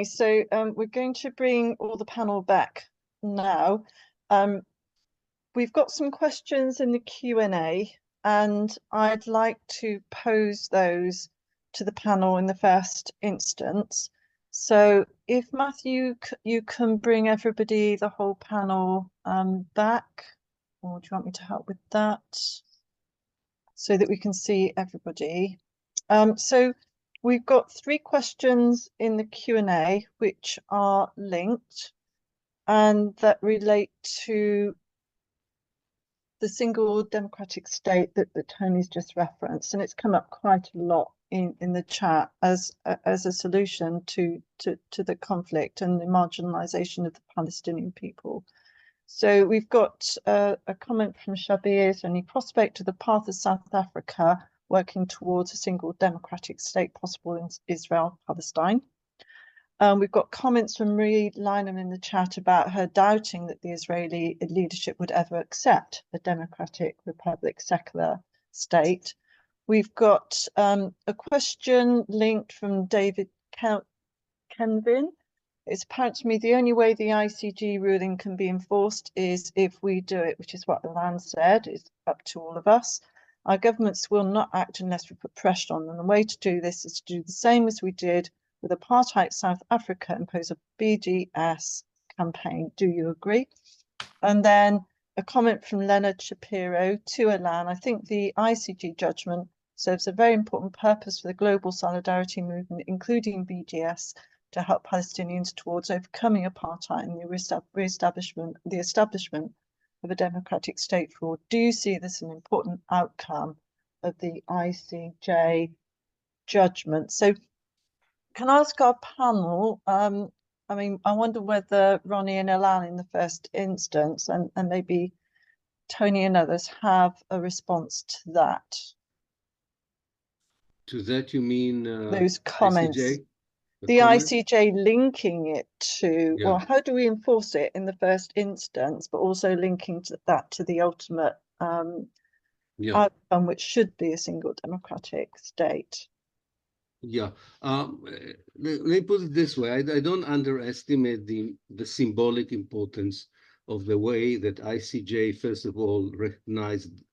So we're going to bring all the panel back now. We've got some questions in the Q&A, and I'd like to pose those to the panel in the first instance. So if Matthew, you can bring everybody, the whole panel back, or do you want me to help with that? So that we can see everybody. So we've got 3 questions in the Q&A which are linked and that relate to the single democratic state that Tony's just referenced, and it's come up quite a lot in the chat as a solution to the conflict and the marginalization of the Palestinian people. So we've got a comment from Shabir: is there any prospect of the path of South Africa working towards a single democratic state possible in Israel, Palestine? We've got comments from Marie Lynham in the chat about her doubting that the Israeli leadership would ever accept a democratic republic, secular state. We've got a question linked from David Kenvin. It's apparent to me the only way the ICJ ruling can be enforced is if we do it, which is what Ilan said. It's up to all of us. Our governments will not act unless we put pressure on them. The way to do this is to do the same as we did with apartheid South Africa, impose a BDS campaign. Do you agree? And then a comment from Leonard Shapiro to Ilan: I think the ICJ judgment serves a very important purpose for the global solidarity movement, including BDS, to help Palestinians towards overcoming apartheid and the establishment of a democratic state for all. Do you see this an important outcome of the ICJ judgment? So can I ask our panel, I mean, I wonder whether Ronnie and Ilan in the first instance, and maybe Tony and others, have a response to that. To that you mean those comments? ICJ? The ICJ linking it to, Yeah. well, how do we enforce it in the first instance, but also linking that to the ultimate outcome, which should be a single democratic state? Yeah, let me put it this way. I don't underestimate the symbolic importance of the way that ICJ, first of all, recognized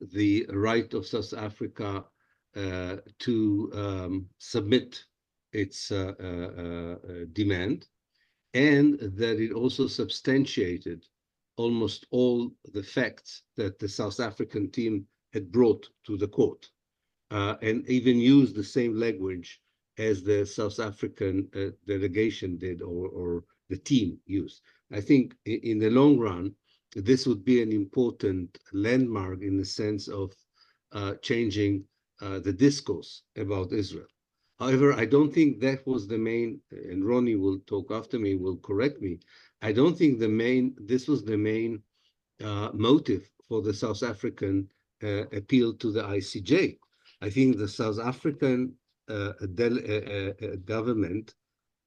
the right of South Africa to submit its demand, and that it also substantiated almost all the facts that the South African team had brought to the court. And even used the same language as the South African delegation did, or the team used. I think in the long run, this would be an important landmark in the sense of changing the discourse about Israel. However, I don't think that was the main, and Ronnie will talk after me, will correct me. I don't think this was the main motive for the South African appeal to the ICJ. I think the South African government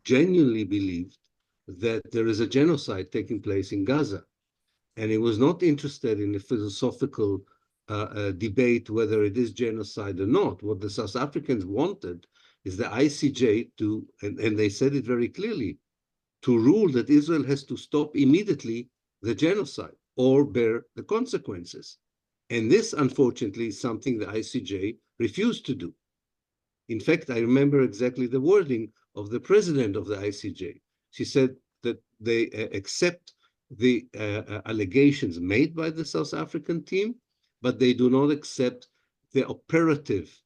genuinely believed that there is a genocide taking place in Gaza. And it was not interested in a philosophical debate whether it is genocide or not. What the South Africans wanted is the ICJ to, and they said it very clearly, to rule that Israel has to stop immediately the genocide or bear the consequences. And this, unfortunately, is something the ICJ refused to do. In fact, I remember exactly the wording of the president of the ICJ. She said that they accept the allegations made by the South African team, but they do not accept the operative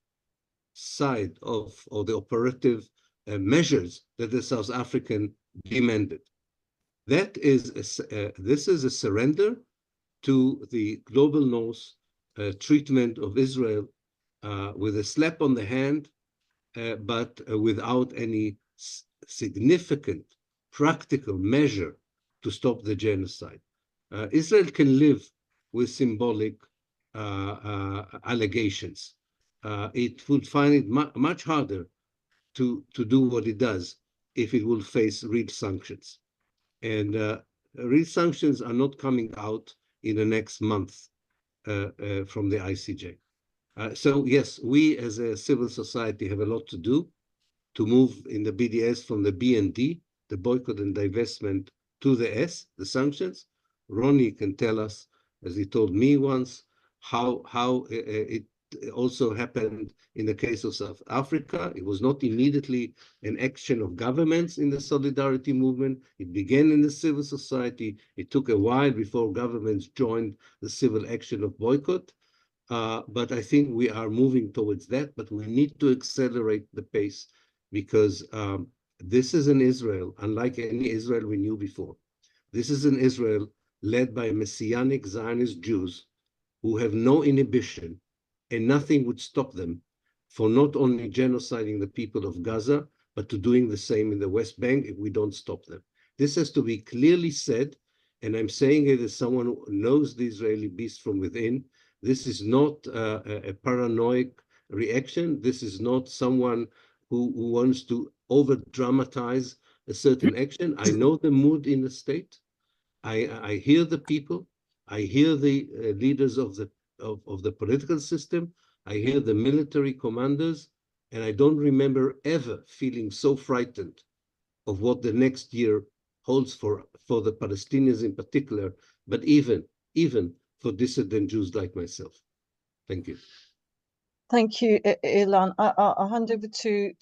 side of, or the operative measures that the South African demanded. That is, this is a surrender to the global North treatment of Israel with a slap on the hand, but without any significant practical measure to stop the genocide. Israel can live with symbolic allegations. It would find it much harder to do what it does if it will face real sanctions. And real sanctions are not coming out in the next month from the ICJ. So yes, we as a civil society have a lot to do. to move in the BDS from the B and D, the boycott and divestment, to the S, the sanctions. Ronnie can tell us, as he told me once, how it also happened in the case of South Africa. It was not immediately an action of governments in the solidarity movement. It began in the civil society. It took a while before governments joined the civil action of boycott. But I think we are moving towards that, but we need to accelerate the pace because this is an Israel, unlike any Israel we knew before. This is an Israel led by Messianic Zionist Jews who have no inhibition, and nothing would stop them for not only genociding the people of Gaza, but to doing the same in the West Bank if we don't stop them. This has to be clearly said, and I'm saying it as someone who knows the Israeli beast from within. This is not a paranoid reaction. This is not someone who wants to over-dramatize a certain action. I know the mood in the state. I hear the people. I hear the leaders of the political system. I hear the military commanders, and I don't remember ever feeling so frightened of what the next year holds for the Palestinians in particular, but even for dissident Jews like myself. Thank you. Thank you, Ilan. I'll hand over to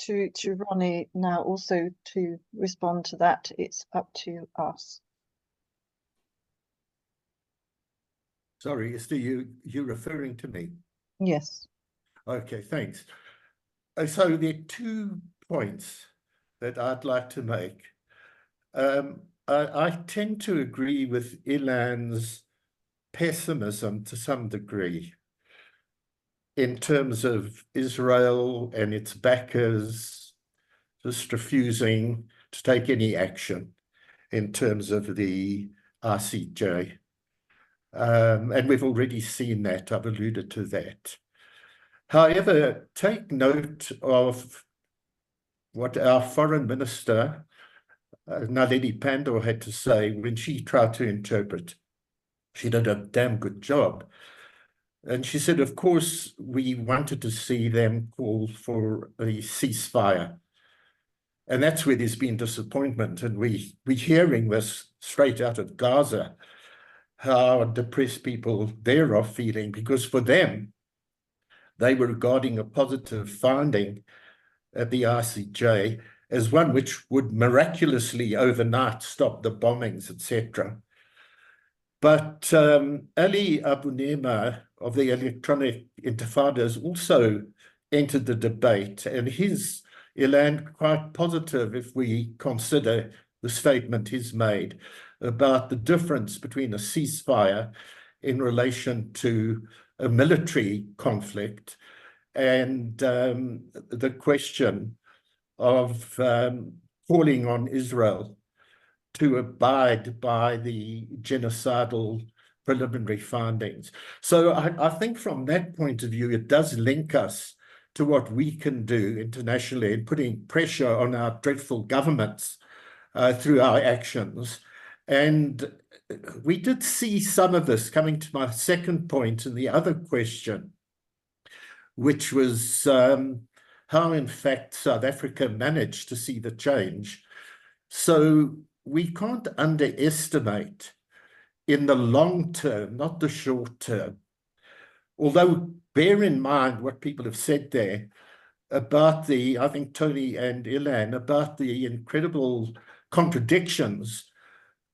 Ronnie now also to respond to that. It's up to us. Sorry, Esther, you referring to me? Yes. Okay, thanks. So there are 2 points that I'd like to make. I tend to agree with Ilan's pessimism to some degree in terms of Israel and its backers just refusing to take any action in terms of the RCJ. And we've already seen that. I've alluded to that. However, take note of what our foreign minister, Naledi Pandor, had to say when she tried to interpret. She did a damn good job. And she said, of course, we wanted to see them call for a ceasefire. And that's where there's been disappointment. And we're hearing this straight out of Gaza, how depressed people there are feeling, because for them, they were regarding a positive finding at the RCJ as one which would miraculously overnight stop the bombings, etc. But Ali Abu Nema of the Electronic Intifada has also entered the debate, and his Ilan quite positive if we consider the statement he's made about the difference between a ceasefire in relation to a military conflict and the question of calling on Israel to abide by the genocidal preliminary findings. So I think from that point of view, it does link us to what we can do internationally in putting pressure on our dreadful governments through our actions. And we did see some of this, coming to my second point and the other question, which was how, in fact, South Africa managed to see the change. So we can't underestimate in the long term, not the short term. Although bear in mind what people have said there about the, I think Tony and Ilan, about the incredible contradictions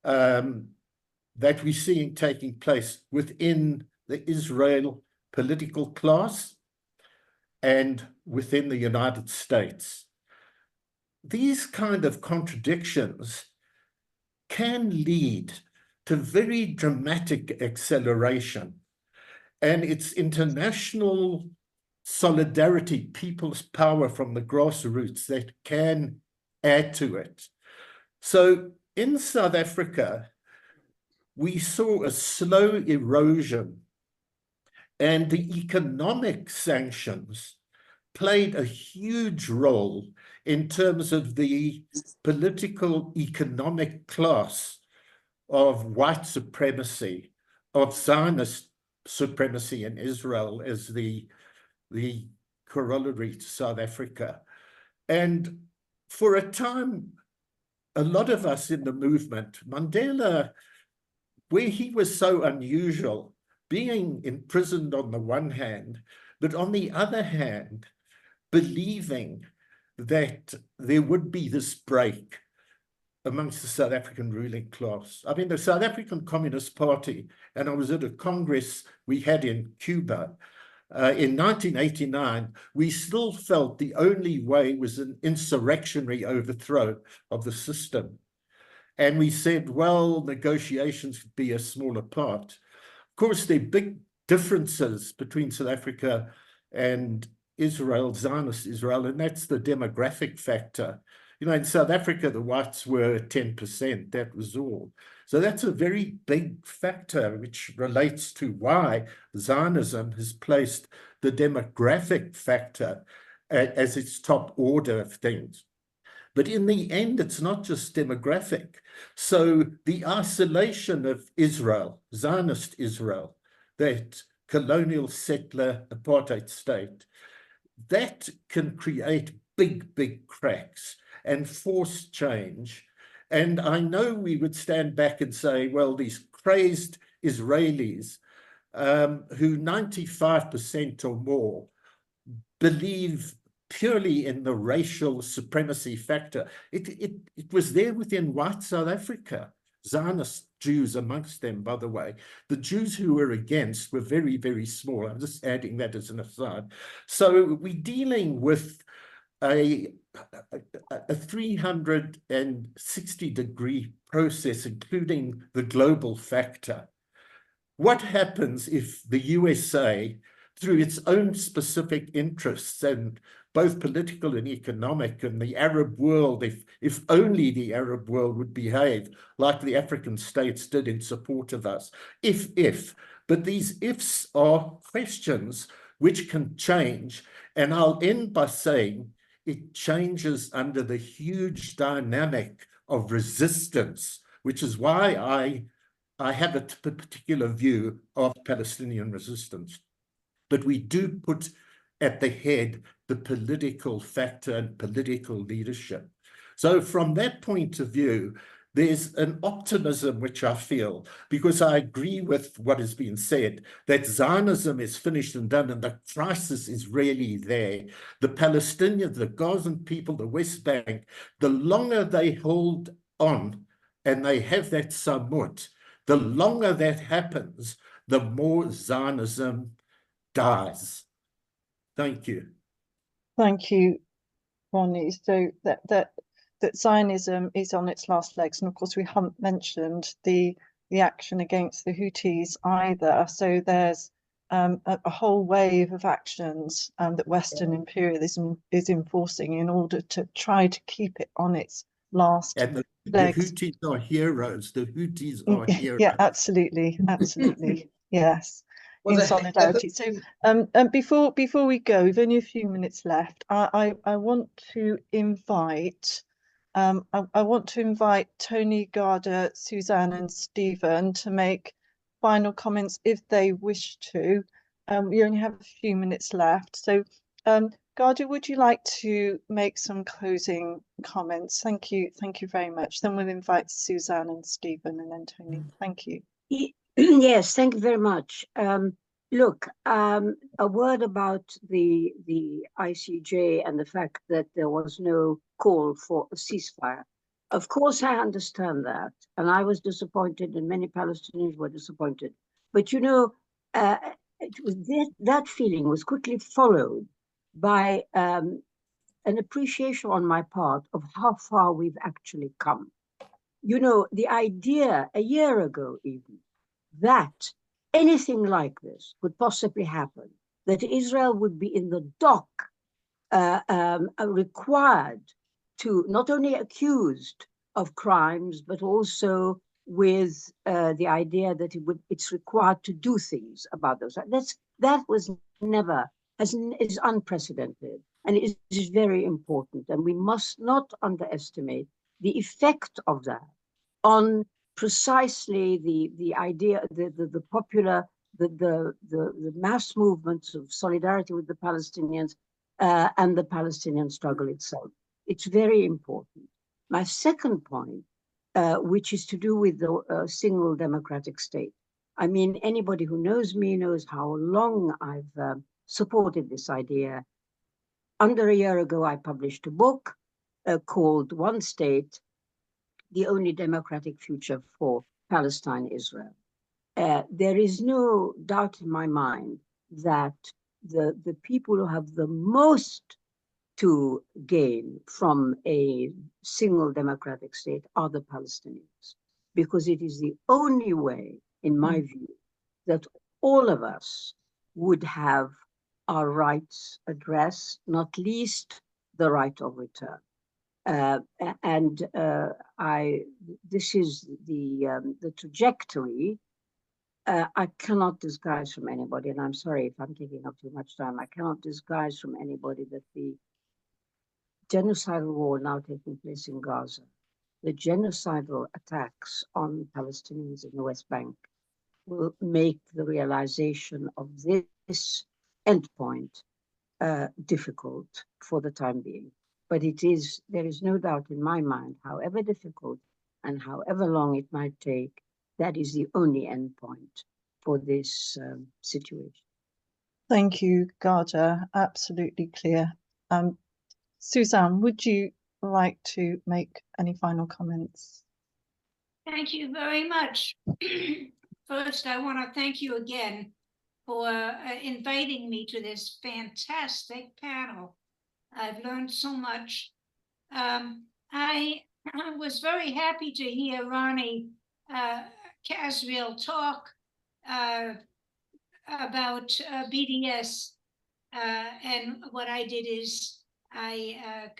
that we're seeing taking place within the Israel political class and within the United States. These kind of contradictions can lead to very dramatic acceleration, and it's international solidarity, people's power from the grassroots that can add to it. So in South Africa, we saw a slow erosion, and the economic sanctions played a huge role in terms of the political economic class of white supremacy, of Zionist supremacy in Israel as the corollary to South Africa. And for a time, a lot of us in the movement, Mandela, where he was so unusual, being imprisoned on the one hand, but on the other hand, believing that there would be this break amongst the South African ruling class. I mean, the South African Communist Party, and I was at a Congress we had in Cuba, in 1989, we still felt the only way was an insurrectionary overthrow of the system. And we said, well, negotiations could be a smaller part. Of course, there are big differences between South Africa and Israel, Zionist Israel, and that's the demographic factor. You know, in South Africa, the whites were 10%, that was all. So that's a very big factor which relates to why Zionism has placed the demographic factor as its top order of things. But in the end, it's not just demographic. So the isolation of Israel, Zionist Israel, that colonial settler apartheid state, that can create big, big cracks and force change. And I know we would stand back and say, well, these crazed Israelis, who 95% or more believe purely in the racial supremacy factor. It was there within white South Africa, Zionist Jews amongst them, by the way. The Jews who were against were very, very small. I'm just adding that as an aside. So we're dealing with a 360-degree process, including the global factor. What happens if the USA, through its own specific interests, and both political and economic, and the Arab world, if only the Arab world would behave like the African states did in support of us, but these ifs are questions which can change. And I'll end by saying it changes under the huge dynamic of resistance, which is why I have a particular view of Palestinian resistance. But we do put at the head the political factor and political leadership. So from that point of view, there's an optimism which I feel, because I agree with what has been said, that Zionism is finished and done and the crisis is really there. The Palestinians, the Gazan people, the West Bank, the longer they hold on and they have that samut, the longer that happens, the more Zionism dies. Thank you. Thank you, Ronnie. So that Zionism is on its last legs, and of course we haven't mentioned the action against the Houthis either. So there's a whole wave of actions that Western imperialism is enforcing in order to try to keep it on its last And the legs. Houthis are heroes. The Houthis are heroes. Yeah, absolutely, absolutely. Yes. Well, In solidarity. So before we go, we've only a few minutes left. I want to invite Tony, Garda, Suzanne, and Stephen to make final comments if they wish to. We only have a few minutes left. So Garda, would you like to make some closing comments? Thank you very much. Then we'll invite Suzanne and Stephen and then Tony. Thank you. Yes, thank you very much. Look, a word about the ICJ and the fact that there was no call for a ceasefire. Of course, I understand that, and I was disappointed, and many Palestinians were disappointed. But you know, that feeling was quickly followed by an appreciation on my part of how far we've actually come. You know, the idea a year ago even that anything like this could possibly happen, that Israel would be in the dock, required to not only accused of crimes, but also with the idea that it's required to do things about those. That was never, is unprecedented, and it is very important. And we must not underestimate the effect of that on precisely the idea, the popular, the mass movements of solidarity with the Palestinians, and the Palestinian struggle itself. It's very important. My second point, which is to do with the single democratic state. I mean, anybody who knows me knows how long I've supported this idea. Under a year ago, I published a book called One State, the Only Democratic Future for Palestine, Israel. There is no doubt in my mind that the people who have the most to gain from a single democratic state are the Palestinians, because it is the only way, in my view, that all of us would have our rights addressed, not least the right of return. This is the trajectory. I cannot disguise from anybody, and I'm sorry if I'm taking up too much time, I cannot disguise from anybody that the genocidal war now taking place in Gaza, the genocidal attacks on Palestinians in the West Bank, will make the realization of this endpoint difficult for the time being. But there is no doubt in my mind, however difficult and however long it might take, that is the only endpoint for this situation. Thank you, Garja. Absolutely clear. Suzanne, would you like to make any final comments? Thank you very much. First, I want to thank you again for inviting me to this fantastic panel. I've learned so much. I was very happy to hear Ronnie Casriel talk about BDS, and what I did is I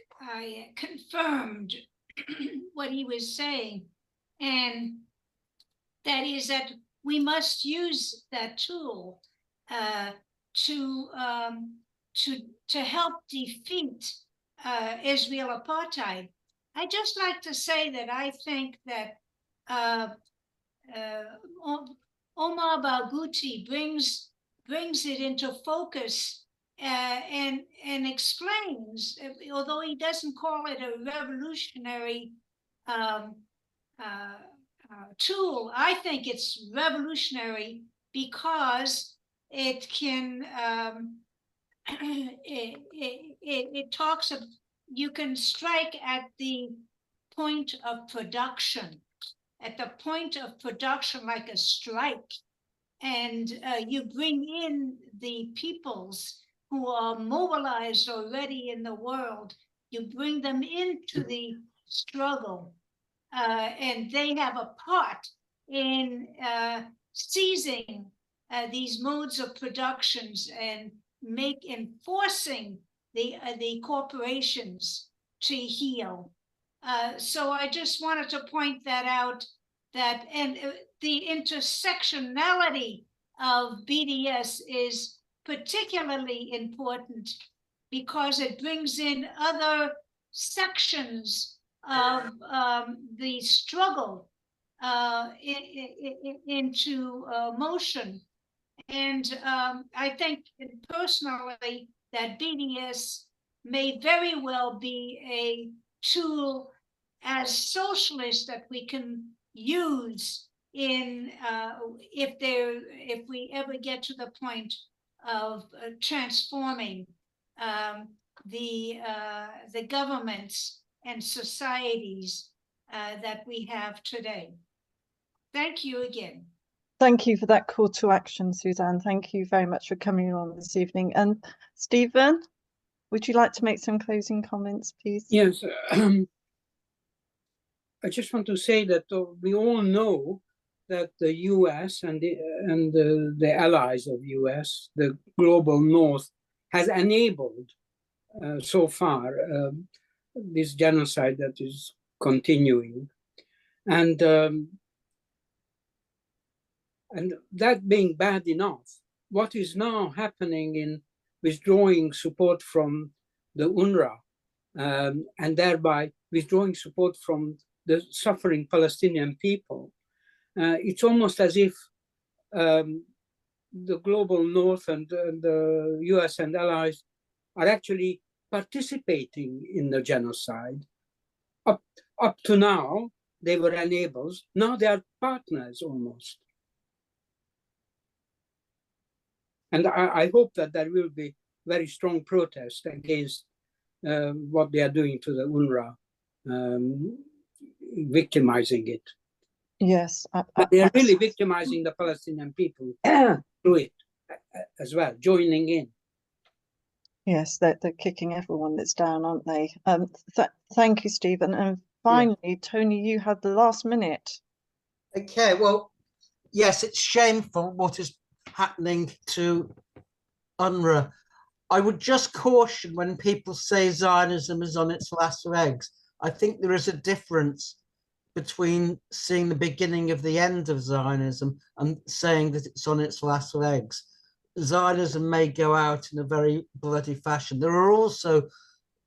confirmed what he was saying, and that is that we must use that tool to help defeat Israel apartheid. I just like to say that I think that Omar Barghouti brings it into focus and explains, although he doesn't call it a revolutionary tool. I think it's revolutionary because it can it talks of, you can strike at the point of production, like a strike, and you bring in the peoples who are mobilized already in the world. You bring them into the struggle, and they have a part in seizing these modes of productions and enforcing the corporations to heal. So I just wanted to point that out, that and the intersectionality of BDS is particularly important because it brings in other sections of the struggle into motion. And I think personally that BDS may very well be a tool as socialists that we can use in if we ever get to the point of transforming the governments and societies that we have today. Thank you again. Thank you for that call to action, Suzanne. Thank you very much for coming on this evening. And Stephen, would you like to make some closing comments, please? Yes, I just want to say that we all know that the US and the allies of US, the global North, has enabled so far this genocide that is continuing. And that being bad enough, what is now happening in withdrawing support from the UNRWA and thereby withdrawing support from the suffering Palestinian people, it's almost as if the global North and the US and allies are actually participating in the genocide. Up to now, they were enablers. Now they are partners almost. And I hope that there will be very strong protest against what they are doing to the UNRWA, victimizing it. Yes. But they are really victimizing the Palestinian people through it as well, joining in. Yes, they're kicking everyone that's down, aren't they? Thank you, Stephen. And finally, Tony, you had the last minute. Okay, well, yes, it's shameful what is happening to UNRWA. I would just caution when people say Zionism is on its last legs. I think there is a difference between seeing the beginning of the end of Zionism and saying that it's on its last legs. Zionism may go out in a very bloody fashion. There are also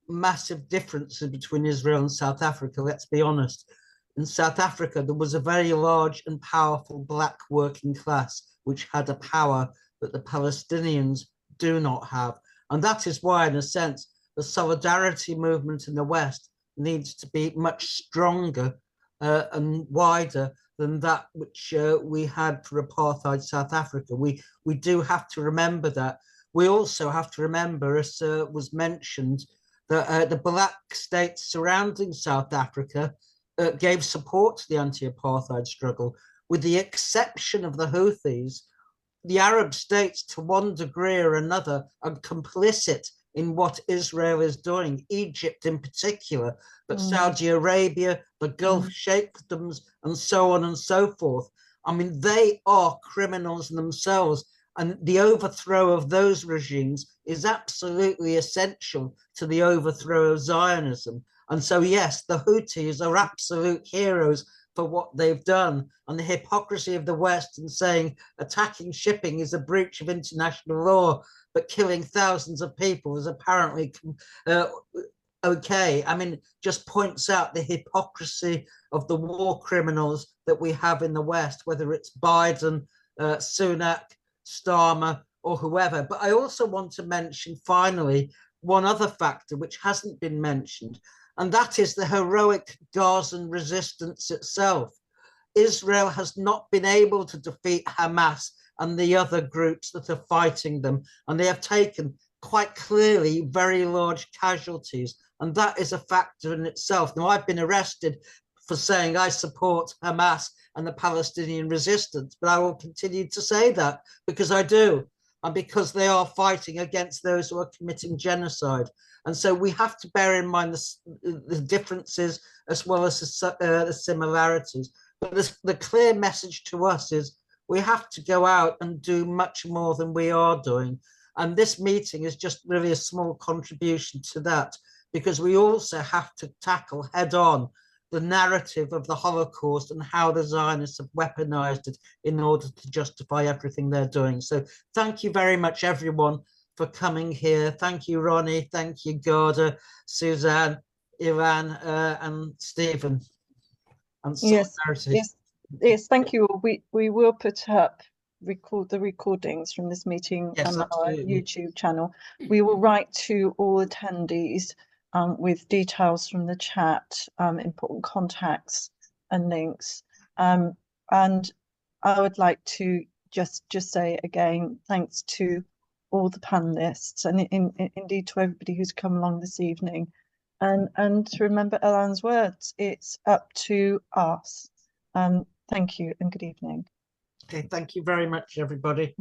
massive differences between Israel and South Africa, let's be honest. In South Africa, there was a very large and powerful black working class, which had a power that the Palestinians do not have. And that is why, in a sense, the solidarity movement in the West needs to be much stronger and wider than that which we had for apartheid South Africa. We do have to remember that. We also have to remember, as was mentioned, that the black states surrounding South Africa gave support to the anti-apartheid struggle, with the exception of the Houthis. The Arab states, to one degree or another, are complicit in what Israel is doing, Egypt in particular, but Saudi Arabia, the Gulf Sheikdoms, and so on and so forth. I mean, they are criminals themselves, and the overthrow of those regimes is absolutely essential to the overthrow of Zionism. And so, yes, the Houthis are absolute heroes for what they've done, and the hypocrisy of the West in saying attacking shipping is a breach of international law, but killing thousands of people is apparently okay. I mean, just points out the hypocrisy of the war criminals that we have in the West, whether it's Biden, Sunak, Starmer, or whoever. But I also want to mention, finally, one other factor which hasn't been mentioned, and that is the heroic Gazan resistance itself. Israel has not been able to defeat Hamas and the other groups that are fighting them, and they have taken quite clearly very large casualties, and that is a factor in itself. Now, I've been arrested for saying I support Hamas and the Palestinian resistance, but I will continue to say that because I do, and because they are fighting against those who are committing genocide. And so we have to bear in mind the differences as well as the similarities. But the clear message to us is we have to go out and do much more than we are doing. And this meeting is just really a small contribution to that, because we also have to tackle head on the narrative of the Holocaust and how the Zionists have weaponized it in order to justify everything they're doing. So thank you very much, everyone, for coming here. Thank you, Ronnie. Thank you, Garda, Suzanne, Iran, and Stephen. And solidarity. Yes, thank you. We will put up the recordings from this meeting on our YouTube channel. We will write to all attendees with details from the chat, important contacts and links. And I would like to just say again, thanks to all the panelists and indeed to everybody who's come along this evening. And to remember Elan's words, it's up to us. Thank you and good evening. Okay, thank you very much, everybody.